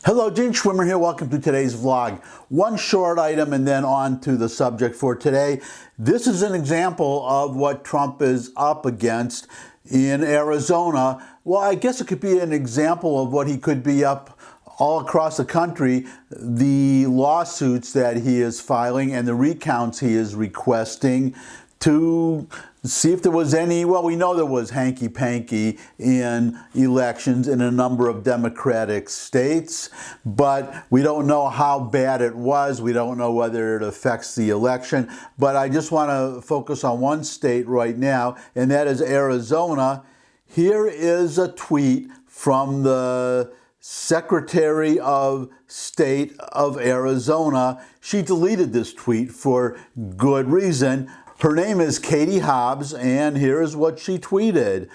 Hello, Gene Schwimmer here. Welcome to today's vlog. One short item and then on to the subject for today. This is an example of what Trump is up against in Arizona. Well, I guess it could be an example of what he could be up all across the country, the lawsuits that he is filing and the recounts he is requesting to see if there was any, well, we know there was hanky-panky in elections in a number of Democratic states, but we don't know how bad it was. We don't know whether it affects the election. But I just want to focus on one state right now, and that is Arizona. Here is a tweet from the Secretary of State of Arizona. She deleted this tweet for good reason. Her name is Katie Hobbs, and here's what she tweeted.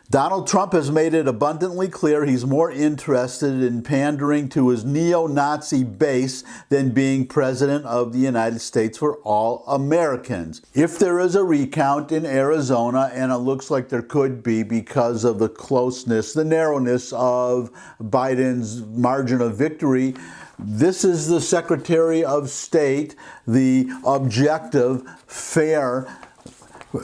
Donald Trump has made it abundantly clear he's more interested in pandering to his neo-Nazi base than being president of the United States for all Americans. If there is a recount in Arizona, and it looks like there could be because of the closeness, the narrowness of Biden's margin of victory, this is the Secretary of State, the objective, fair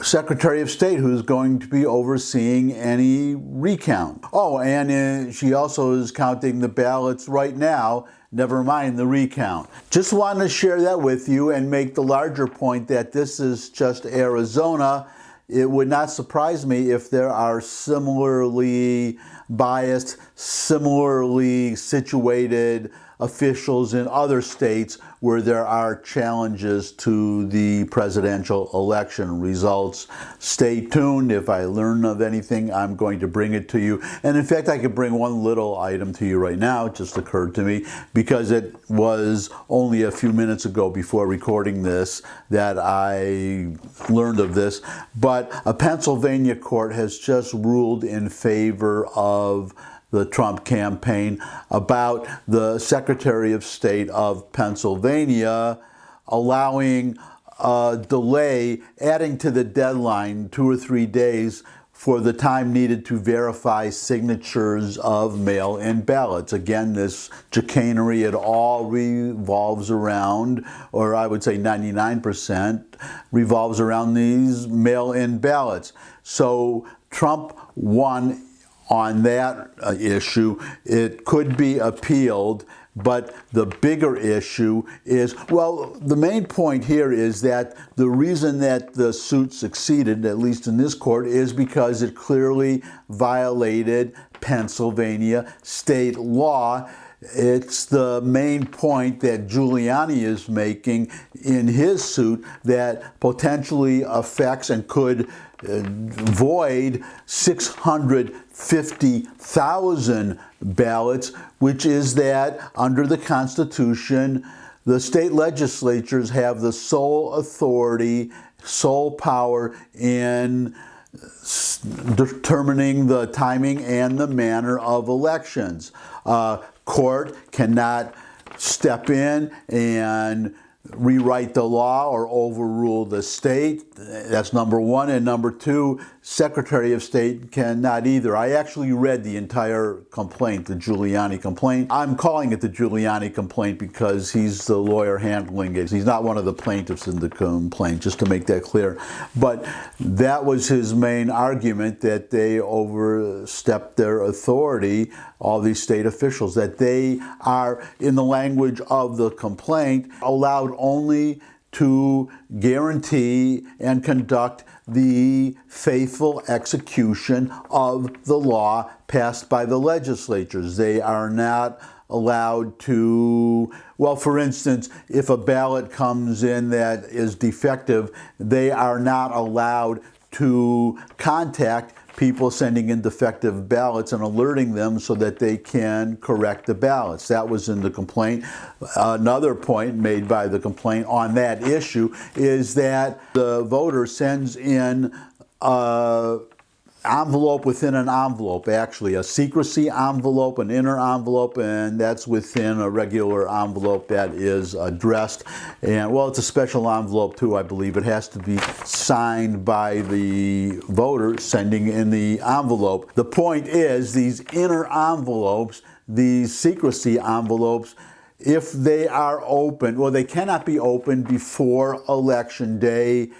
Secretary of State who's going to be overseeing any recount. Oh, and she also is counting the ballots right now, never mind the recount. Just wanted to share that with you and make the larger point that this is just Arizona. It would not surprise me if there are similarly biased, similarly situated officials in other states where there are challenges to the presidential election results. Stay tuned. If I learn of anything, I'm going to bring it to you. And in fact, I could bring one little item to you right now. It just occurred to me because it was only a few minutes ago before recording this that I learned of this. But a Pennsylvania court has just ruled in favor of the Trump campaign about the Secretary of State of Pennsylvania allowing a delay, adding to the deadline 2 or 3 days for the time needed to verify signatures of mail-in ballots. Again, this chicanery, it all revolves around, or I would say 99% revolves around these mail-in ballots. So Trump won on that issue. It could be appealed, but the bigger issue is, well, the main point here is that the reason that the suit succeeded, at least in this court, is because it clearly violated Pennsylvania state law. It's the main point that Giuliani is making in his suit that potentially affects and could void 650,000 ballots, which is that under the Constitution, the state legislatures have the sole authority, sole power in determining the timing and the manner of elections. Court cannot step in and rewrite the law or overrule the state. That's number one. And number two, Secretary of State cannot either. I actually read the entire complaint, the Giuliani complaint. I'm calling it the Giuliani complaint because he's the lawyer handling it. He's not one of the plaintiffs in the complaint, just to make that clear. But that was his main argument, that they overstepped their authority, all these state officials, that they are, in the language of the complaint, allowed only to guarantee and conduct the faithful execution of the law passed by the legislatures. They are not allowed to, well, for instance, if a ballot comes in that is defective, they are not allowed to contact people sending in defective ballots and alerting them so that they can correct the ballots. That was in the complaint. Another point made by the complaint on that issue is that the voter sends in envelope within an envelope, actually a secrecy envelope, an inner envelope, and that's within a regular envelope that is addressed. And well, it's a special envelope too, I believe. It has to be signed by the voter sending in the envelope. The point is, these inner envelopes these secrecy envelopes, if they are open, well, they cannot be opened before Election Day.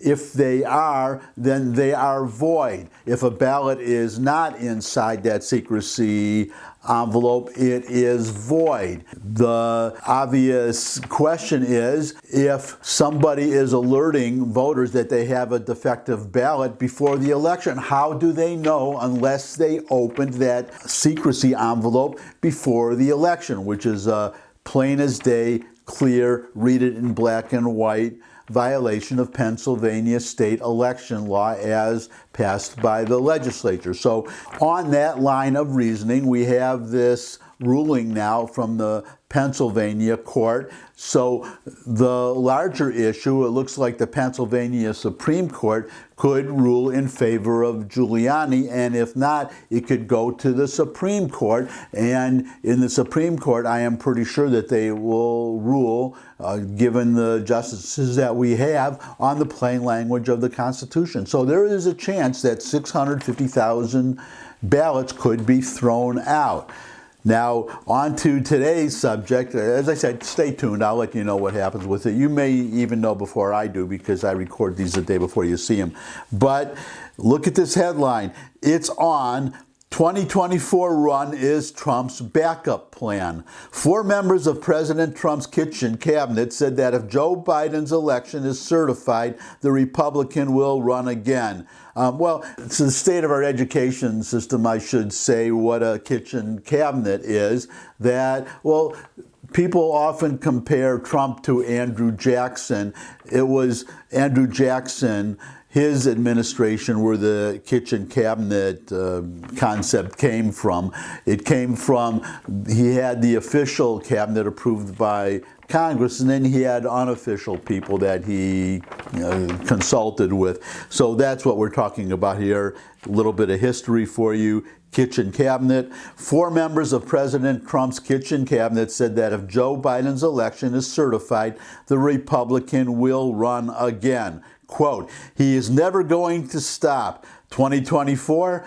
If they are, then they are void. If a ballot is not inside that secrecy envelope, it is void. The obvious question is, if somebody is alerting voters that they have a defective ballot before the election, how do they know unless they opened that secrecy envelope before the election, which is plain as day, clear, read it in black and white, violation of Pennsylvania state election law as passed by the legislature. So on that line of reasoning, we have this ruling now from the Pennsylvania court. So the larger issue, it looks like the Pennsylvania Supreme Court could rule in favor of Giuliani, and if not, it could go to the Supreme Court. And in the Supreme Court, I am pretty sure that they will rule, given the justices that we have, on the plain language of the Constitution. So there is a chance that 650,000 ballots could be thrown out. Now, on to today's subject. As I said, stay tuned. I'll let you know what happens with it. You may even know before I do, because I record these the day before you see them. But look at this headline. It's on. 2024 run is Trump's backup plan. 4 members of President Trump's kitchen cabinet said that if Joe Biden's election is certified, the Republican will run again. Well, it's the state of our education system, I should say, what a kitchen cabinet is. That, well, people often compare Trump to Andrew Jackson. It was Andrew Jackson, his administration, where the kitchen cabinet concept came from. It came from, he had the official cabinet approved by Congress, and then he had unofficial people that he consulted with. So that's what we're talking about here. A little bit of history for you. Kitchen cabinet. 4 members of President Trump's kitchen cabinet said that if Joe Biden's election is certified, the Republican will run again. Quote, he is never going to stop. 2024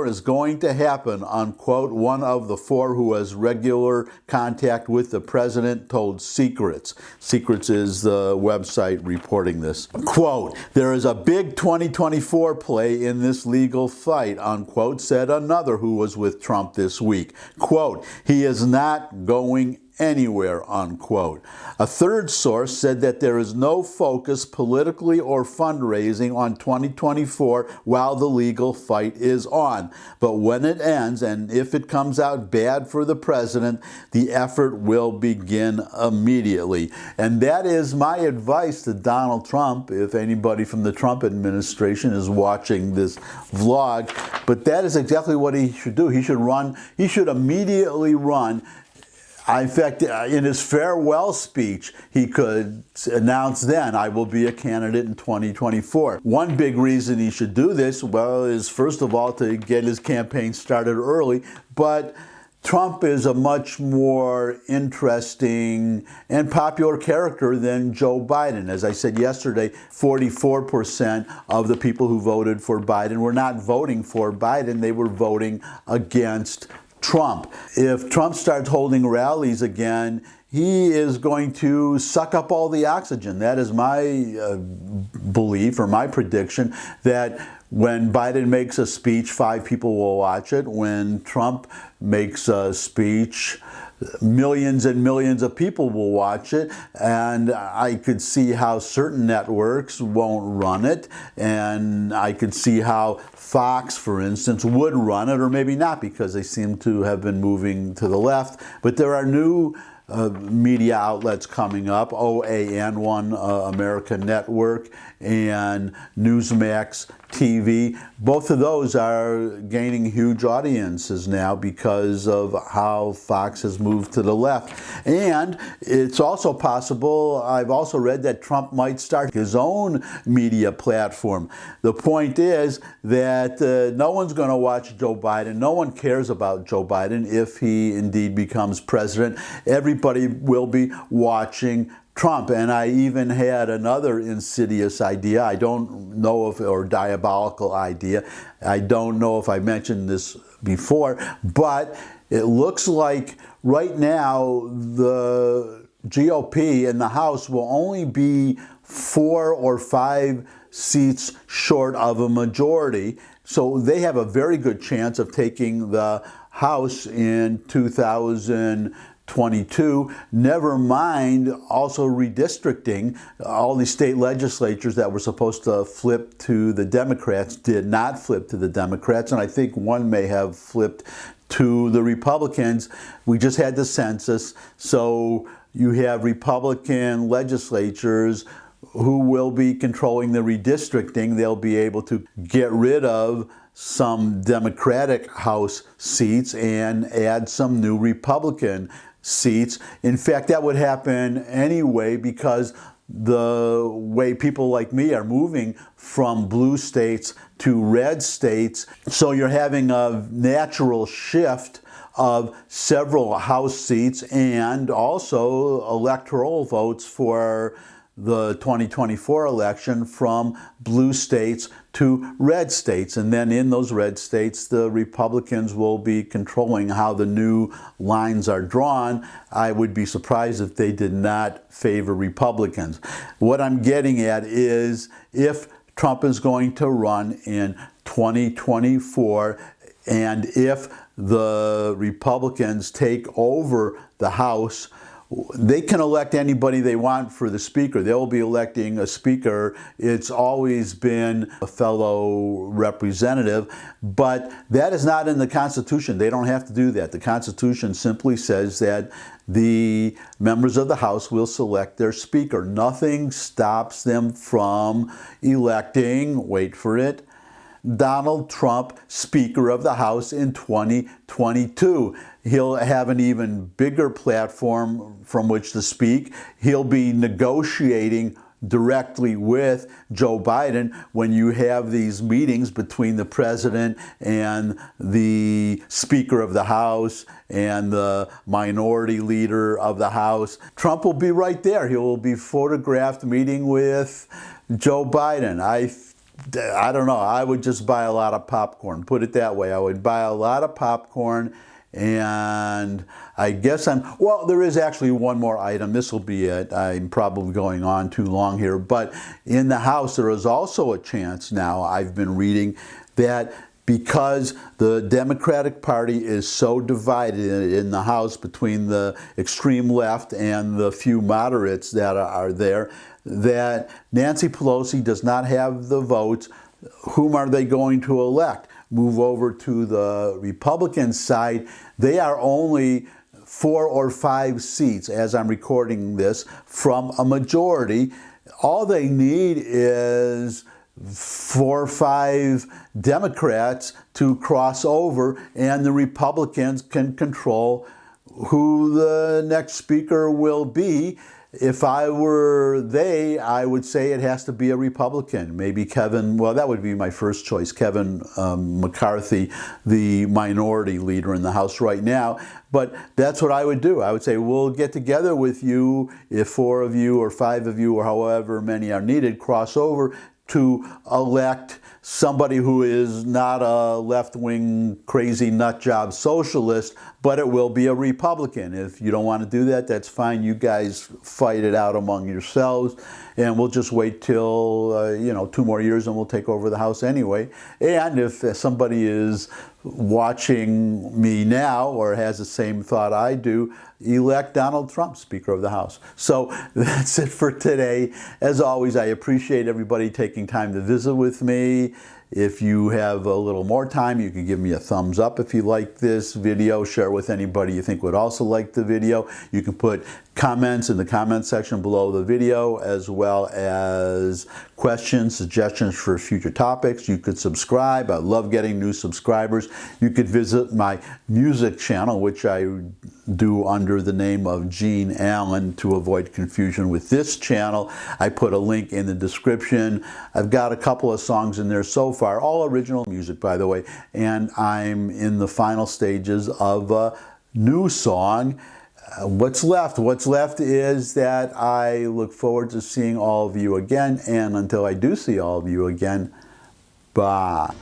is going to happen, unquote. One of the 4 who has regular contact with the president told Secrets. Secrets is the website reporting this. Quote, there is a big 2024 play in this legal fight, unquote, said another who was with Trump this week. Quote, he is not going anywhere, unquote. A third source said that there is no focus politically or fundraising on 2024 while the legal fight is on. But when it ends, and if it comes out bad for the president, the effort will begin immediately. And that is my advice to Donald Trump, if anybody from the Trump administration is watching this vlog. But that is exactly what he should do. He should run. He should immediately run. In fact, in his farewell speech, he could announce then, I will be a candidate in 2024. One big reason he should do this, well, is first of all to get his campaign started early, but Trump is a much more interesting and popular character than Joe Biden. As I said yesterday, 44% of the people who voted for Biden were not voting for Biden, they were voting against Trump. If Trump starts holding rallies again, he is going to suck up all the oxygen. That is my belief, or my prediction, that when Biden makes a speech, 5 people will watch it. When Trump makes a speech, millions and millions of people will watch it, and I could see how certain networks won't run it, and I could see how Fox, for instance, would run it, or maybe not, because they seem to have been moving to the left. But there are new media outlets coming up, OAN, One America Network, and Newsmax TV. Both of those are gaining huge audiences now because of how Fox has moved to the left. And it's also possible, I've also read, that Trump might start his own media platform. The point is that no one's going to watch Joe Biden. No one cares about Joe Biden if he indeed becomes president. Everybody will be watching Trump. And I even had another insidious idea. I don't know if, or diabolical idea. I don't know if I mentioned this before, but it looks like right now the GOP in the House will only be 4 or 5 seats short of a majority. So they have a very good chance of taking the House in 2022. Never mind also redistricting. All these state legislatures that were supposed to flip to the Democrats did not flip to the Democrats, and I think one may have flipped to the Republicans. We just had the census, so you have Republican legislatures who will be controlling the redistricting. They'll be able to get rid of some Democratic House seats and add some new Republican seats. In fact, that would happen anyway because the way people like me are moving from blue states to red states. So you're having a natural shift of several House seats and also electoral votes for the 2024 election from blue states to red states. And then in those red states, the Republicans will be controlling how the new lines are drawn. I would be surprised if they did not favor Republicans. What I'm getting at is if Trump is going to run in 2024, and if the Republicans take over the House, they can elect anybody they want for the speaker. They'll be electing a speaker. It's always been a fellow representative, but that is not in the Constitution. They don't have to do that. The Constitution simply says that the members of the House will select their speaker. Nothing stops them from electing, wait for it, Donald Trump Speaker of the House in 2022. He'll have an even bigger platform from which to speak. He'll be negotiating directly with Joe Biden when you have these meetings between the president and the Speaker of the House and the minority leader of the House. Trump will be right there. He will be photographed meeting with Joe Biden. I don't know. I would just buy a lot of popcorn. Put it that way. I would buy a lot of popcorn. And I guess well, there is actually one more item. This will be it. I'm probably going on too long here. But in the House, there is also a chance now, I've been reading, that because the Democratic Party is so divided in the House between the extreme left and the few moderates that are there, that Nancy Pelosi does not have the votes. Whom are they going to elect? Move over to the Republican side. They are only 4 or 5 seats, as I'm recording this, from a majority. All they need is 4 or 5 Democrats to cross over, and the Republicans can control who the next speaker will be. If I were they, I would say it has to be a Republican. Maybe Kevin, well, that would be my first choice, Kevin McCarthy, the minority leader in the House right now. But that's what I would do. I would say, we'll get together with you if 4 of you or 5 of you or however many are needed cross over to elect somebody who is not a left-wing crazy nutjob socialist, but it will be a Republican. If you don't want to do that, that's fine. You guys fight it out among yourselves, and we'll just wait till 2 more years and we'll take over the House anyway. And if somebody is watching me now or has the same thought I do, elect Donald Trump Speaker of the House. So that's it for today. As always, I appreciate everybody taking time to visit with me. If you have a little more time, you can give me a thumbs up if you like this video. Share with anybody you think would also like the video. You can put comments in the comment section below the video, as well as questions, suggestions for future topics. You could subscribe. I love getting new subscribers. You could visit my music channel, which I do under the name of Gene Allan to avoid confusion with this channel. I put a link in the description. I've got a couple of songs in there so far, all original music, by the way, and I'm in the final stages of a new song. What's left? What's left is that I look forward to seeing all of you again, and until I do see all of you again, bye.